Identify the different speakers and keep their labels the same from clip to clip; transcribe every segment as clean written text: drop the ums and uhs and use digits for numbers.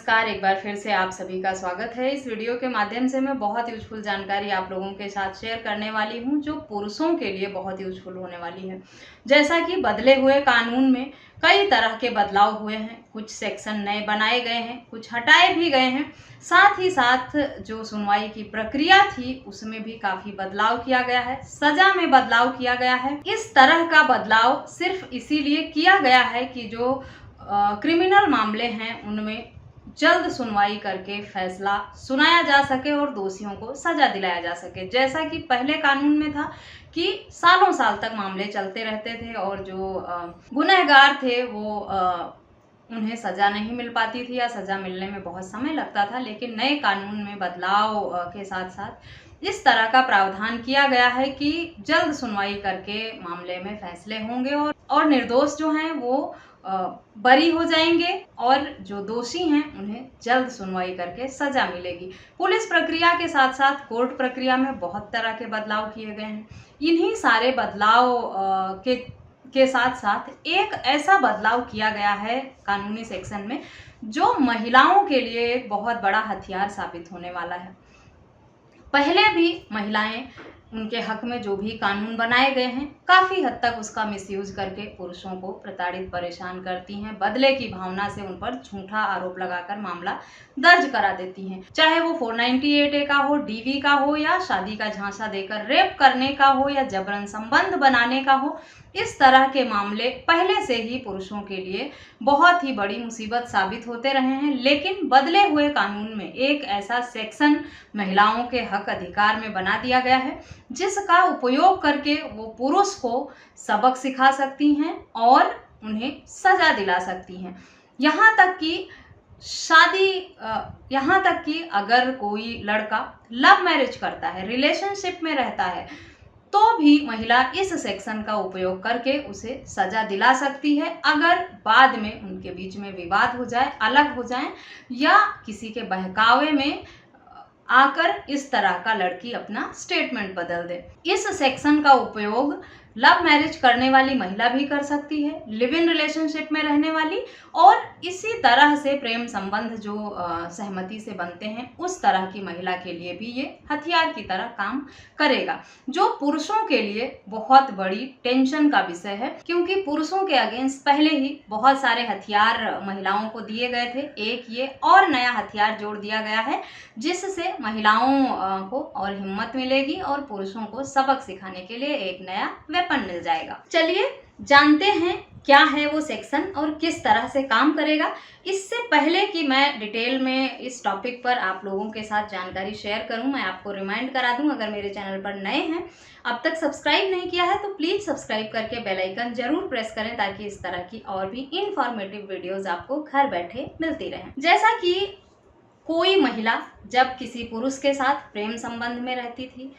Speaker 1: नमस्कार, एक बार फिर से आप सभी का स्वागत है। इस वीडियो के माध्यम से मैं बहुत यूजफुल जानकारी आप लोगों के साथ शेयर करने वाली हूं, जो पुरुषों के लिए बहुत यूजफुल होने वाली है। जैसा कि बदले हुए कानून में कई तरह के बदलाव हुए हैं, कुछ सेक्शन नए बनाए गए हैं, कुछ हटाए भी गए हैं। साथ ही साथ जो सुनवाई की प्रक्रिया थी उसमें भी काफी बदलाव किया गया है, सजा में बदलाव किया गया है। इस तरह का बदलाव सिर्फ इसीलिए किया गया है कि जो क्रिमिनल मामले हैं उनमें जल्द सुनवाई करके फैसला सुनाया जा सके और दोषियों को सजा दिलाया जा सके। जैसा कि पहले कानून में था कि सालों साल तक मामले चलते रहते थे और जो गुनहगार थे वो उन्हें सजा नहीं मिल पाती थी या सजा मिलने में बहुत समय लगता था। लेकिन नए कानून में बदलाव के साथ साथ इस तरह का प्रावधान किया गया है कि जल्द सुनवाई करके मामले में फैसले होंगे और निर्दोष जो हैं वो बरी हो जाएंगे और जो दोषी हैं उन्हें जल्द सुनवाई करके सजा मिलेगी। पुलिस प्रक्रिया के साथ साथ कोर्ट प्रक्रिया में बहुत तरह के बदलाव किए गए हैं। इन्हीं सारे बदलाव के साथ साथ एक ऐसा बदलाव किया गया है कानूनी सेक्शन में जो महिलाओं के लिए एक बहुत बड़ा हथियार साबित होने वाला है। पहले भी महिलाएं, उनके हक में जो भी कानून बनाए गए हैं, काफी हद तक उसका मिसयूज करके पुरुषों को प्रताड़ित परेशान करती हैं। बदले की भावना से उन पर झूठा आरोप लगाकर मामला दर्ज करा देती हैं। चाहे वो 498A का हो, DV का हो या शादी का झांसा देकर रेप करने का हो या जबरन संबंध बनाने का हो, इस तरह के मामले पहले से ही पुरुषों के लिए बहुत ही बड़ी मुसीबत साबित होते रहे हैं। लेकिन बदले हुए कानून में एक ऐसा सेक्शन महिलाओं के हक अधिकार में बना दिया गया है जिसका उपयोग करके वो पुरुष को सबक सिखा सकती हैं और उन्हें सजा दिला सकती हैं। यहाँ तक कि अगर कोई लड़का लव मैरिज करता है, रिलेशनशिप में रहता है, तो भी महिला इस सेक्शन का उपयोग करके उसे सजा दिला सकती है अगर बाद में उनके बीच में विवाद हो जाए, अलग हो जाए या किसी के बहकावे में आकर इस तरह का लड़की अपना स्टेटमेंट बदल दे। इस सेक्शन का उपयोग लव मैरिज करने वाली महिला भी कर सकती है, लिव इन रिलेशनशिप में रहने वाली, और इसी तरह से प्रेम संबंध जो सहमति से बनते हैं उस तरह की महिला के लिए भी ये हथियार की तरह काम करेगा, जो पुरुषों के लिए बहुत बड़ी टेंशन का विषय है। क्योंकि पुरुषों के अगेंस्ट पहले ही बहुत सारे हथियार महिलाओं को दिए गए थे, एक ये और नया हथियार जोड़ दिया गया है जिससे महिलाओं को और हिम्मत मिलेगी और पुरुषों को सबक सिखाने के लिए एक नया वेपन मिल जाएगा। चलिए जानते हैं क्या है वो सेक्शन और किस तरह से काम करेगा। इससे पहले कि मैं डिटेल में इस टॉपिक पर आप लोगों के साथ जानकारी शेयर करूं, मैं आपको रिमाइंड करा दूं, अगर मेरे चैनल पर नए हैं, अब तक सब्सक्राइब नहीं किया है, तो प्लीज़ सब्सक्राइब करके बेल आइकन जरूर प्रेस करें ताकि इस तरह की और भी इंफॉर्मेटिव वीडियोज़ आपको घर बैठे मिलती रहें। जैसा कि कोई महिला जब किसी पुरुष के साथ प्रेम संबंध में रहती थी,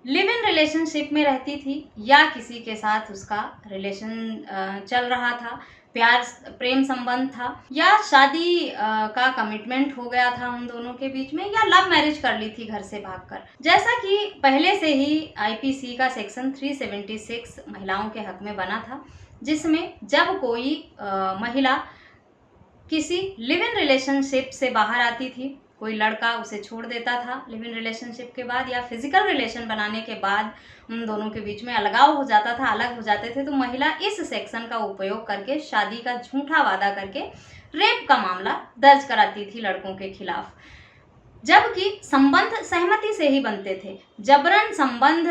Speaker 1: लिव इन रिलेशनशिप में रहती थी या किसी के साथ उसका रिलेशन चल रहा था, प्रेम संबंध था या शादी का कमिटमेंट हो गया था उन दोनों के बीच में, या लव मैरिज कर ली थी घर से भागकर, जैसा कि पहले से ही IPC का सेक्शन 376 महिलाओं के हक में बना था, जिसमें जब कोई महिला किसी लिव इन रिलेशनशिप से बाहर आती थी, कोई लड़का उसे छोड़ देता था लिव इन रिलेशनशिप के बाद या फिजिकल रिलेशन बनाने के बाद उन दोनों के बीच में अलगाव हो जाता था, अलग हो जाते थे, तो महिला इस सेक्शन का उपयोग करके शादी का झूठा वादा करके रेप का मामला दर्ज कराती थी लड़कों के खिलाफ। जबकि संबंध सहमति से ही बनते थे। जबरन संबंध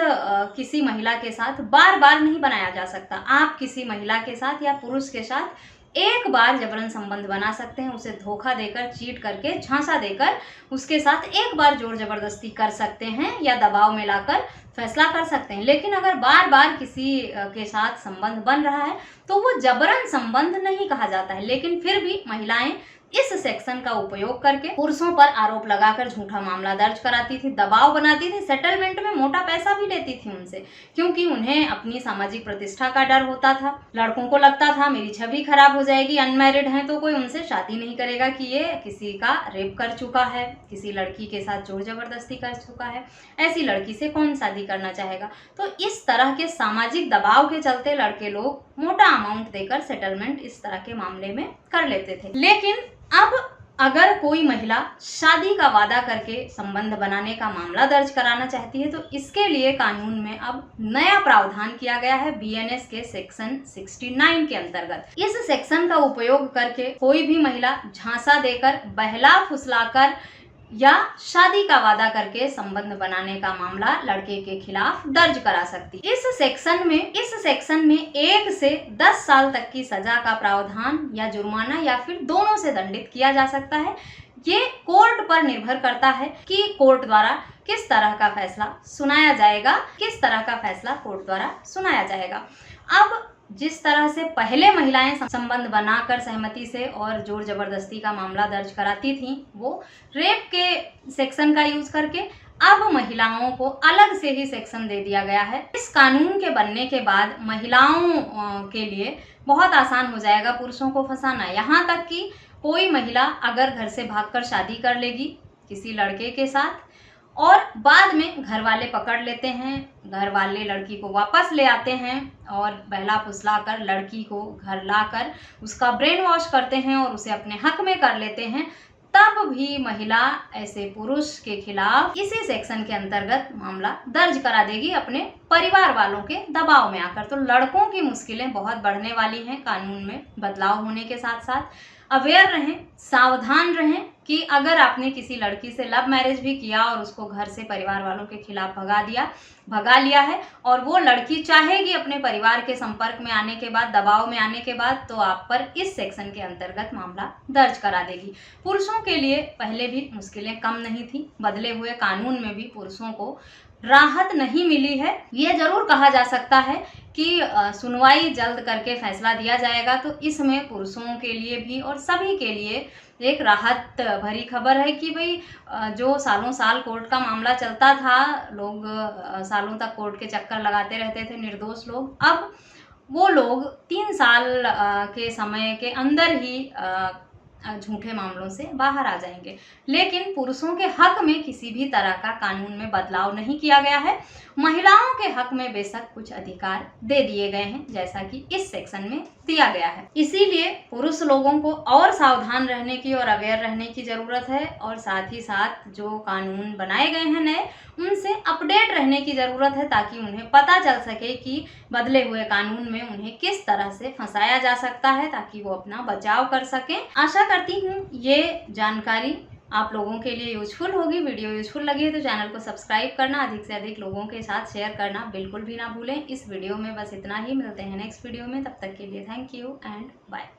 Speaker 1: किसी महिला के साथ बार बार नहीं बनाया जा सकता। आप किसी महिला के साथ या पुरुष के साथ एक बार जबरन संबंध बना सकते हैं, उसे धोखा देकर, चीट करके, झांसा देकर उसके साथ एक बार जोर जबरदस्ती कर सकते हैं या दबाव में लाकर फैसला कर सकते हैं। लेकिन अगर बार बार किसी के साथ संबंध बन रहा है तो वो जबरन संबंध नहीं कहा जाता है। लेकिन फिर भी महिलाएं इस सेक्शन का उपयोग करके पुरुषों पर आरोप लगाकर झूठा मामला दर्ज कराती थी, दबाव बनाती थी, सेटलमेंट में मोटा पैसा भी लेती थी उनसे, क्योंकि उन्हें अपनी सामाजिक प्रतिष्ठा का डर होता था। लड़कों को लगता था मेरी छवि खराब हो जाएगी, अनमैरिड हैं तो कोई उनसे शादी नहीं करेगा कि ये किसी का रेप कर चुका है, किसी लड़की के साथ जोर जबरदस्ती कर चुका है, ऐसी लड़की से कौन शादी करना चाहेगा। तो इस तरह के सामाजिक दबाव के चलते लड़के लोग मोटा अमाउंट देकर सेटलमेंट इस तरह के मामले में कर लेते थे। लेकिन अब अगर कोई महिला शादी का वादा करके संबंध बनाने का मामला दर्ज कराना चाहती है तो इसके लिए कानून में अब नया प्रावधान किया गया है बीएनएस के सेक्शन 69 के अंतर्गत। इस सेक्शन का उपयोग करके कोई भी महिला झांसा देकर, बहला फुसलाकर या शादी का वादा करके संबंध बनाने का मामला लड़के के खिलाफ दर्ज करा सकती है। इस सेक्शन में 1 से 10 साल तक की सजा का प्रावधान या जुर्माना या फिर दोनों से दंडित किया जा सकता है। ये कोर्ट पर निर्भर करता है कि कोर्ट द्वारा किस तरह का फैसला सुनाया जाएगा। अब जिस तरह से पहले महिलाएं संबंध बनाकर सहमति से और जोर जबरदस्ती का मामला दर्ज कराती थीं, वो रेप के सेक्शन का यूज करके, अब महिलाओं को अलग से ही सेक्शन दे दिया गया है। इस कानून के बनने के बाद महिलाओं के लिए बहुत आसान हो जाएगा पुरुषों को फंसाना। यहाँ तक कि कोई महिला अगर घर से भागकर शादी कर लेगी किसी लड़के के साथ और बाद में घर वाले पकड़ लेते हैं, घर वाले लड़की को वापस ले आते हैं और बहला फुसला कर लड़की को घर लाकर उसका ब्रेन वॉश करते हैं और उसे अपने हक में कर लेते हैं, तब भी महिला ऐसे पुरुष के खिलाफ इसी सेक्शन के अंतर्गत मामला दर्ज करा देगी अपने परिवार वालों के दबाव में आकर। तो लड़कों की मुश्किलें बहुत बढ़ने वाली हैं कानून में बदलाव होने के साथ साथ। अवेयर रहें, सावधान रहें कि अगर आपने किसी लड़की से लव मैरिज भी किया और उसको घर से परिवार वालों के खिलाफ भगा लिया है और वो लड़की चाहेगी अपने परिवार के संपर्क में आने के बाद, दबाव में आने के बाद, तो आप पर इस सेक्शन के अंतर्गत मामला दर्ज करा देगी। पुरुषों के लिए पहले भी मुश्किलें कम नहीं थी, बदले हुए कानून में भी पुरुषों को राहत नहीं मिली है। ये जरूर कहा जा सकता है कि सुनवाई जल्द करके फैसला दिया जाएगा, तो इसमें पुरुषों के लिए भी और सभी के लिए एक राहत भरी खबर है कि भाई जो सालों साल कोर्ट का मामला चलता था, लोग सालों तक कोर्ट के चक्कर लगाते रहते थे निर्दोष लोग, अब वो लोग 3 साल के समय के अंदर ही झूठे मामलों से बाहर आ जाएंगे। लेकिन पुरुषों के हक में किसी भी तरह का कानून में बदलाव नहीं किया गया है। महिलाओं के हक में बेशक कुछ अधिकार दे दिए गए हैं, जैसा कि इस सेक्शन में दिया गया है। इसीलिए पुरुष लोगों को और सावधान रहने की और अवेयर रहने की जरूरत है और साथ ही साथ जो कानून बनाए गए हैं नए, उनसे अपडेट रहने की जरूरत है ताकि उन्हें पता चल सके कि बदले हुए कानून में उन्हें किस तरह से फंसाया जा सकता है ताकि वो अपना बचाव कर सकें। आशा करती हूँ ये जानकारी आप लोगों के लिए यूजफुल होगी। वीडियो यूजफुल लगी है तो चैनल को सब्सक्राइब करना, अधिक से अधिक लोगों के साथ शेयर करना बिल्कुल भी ना भूलें। इस वीडियो में बस इतना ही, मिलते हैं नेक्स्ट वीडियो में, तब तक के लिए थैंक यू एंड बाय।